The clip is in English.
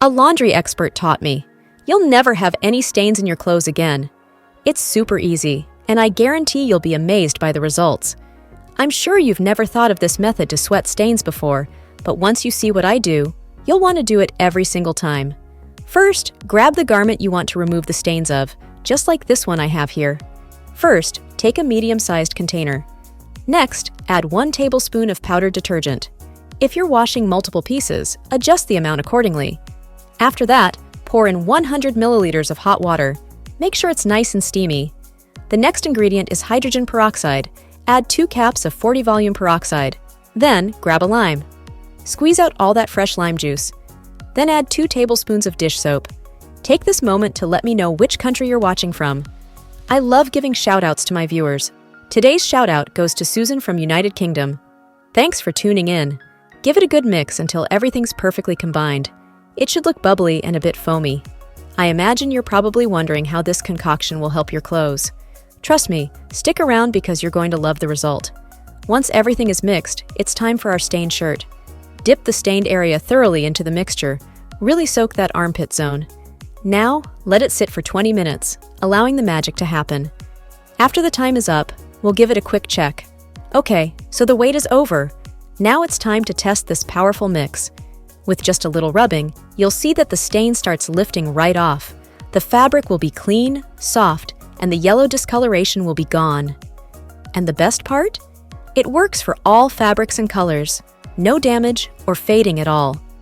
A laundry expert taught me. You'll never have any stains in your clothes again. It's super easy, and I guarantee you'll be amazed by the results. I'm sure you've never thought of this method to sweat stains before, but once you see what I do, you'll want to do it every single time. First, grab the garment you want to remove the stains of, just like this one I have here. First, take a medium-sized container. Next, add 1 tablespoon of powdered detergent. If you're washing multiple pieces, adjust the amount accordingly. After that, pour in 100 milliliters of hot water. Make sure it's nice and steamy. The next ingredient is hydrogen peroxide. Add 2 caps of 40 volume peroxide. Then, grab a lime. Squeeze out all that fresh lime juice. Then add 2 tablespoons of dish soap. Take this moment to let me know which country you're watching from. I love giving shout-outs to my viewers. Today's shout-out goes to Susan from United Kingdom. Thanks for tuning in. Give it a good mix until everything's perfectly combined. It should look bubbly and a bit foamy. I imagine you're probably wondering how this concoction will help your clothes. Trust me, stick around because you're going to love the result. Once everything is mixed, it's time for our stained shirt. Dip the stained area thoroughly into the mixture. Really soak that armpit zone. Now, let it sit for 20 minutes, allowing the magic to happen. After the time is up, we'll give it a quick check. Okay, so the wait is over. Now it's time to test this powerful mix. With just a little rubbing, you'll see that the stain starts lifting right off. The fabric will be clean, soft, and the yellow discoloration will be gone. And the best part? It works for all fabrics and colors. No damage or fading at all.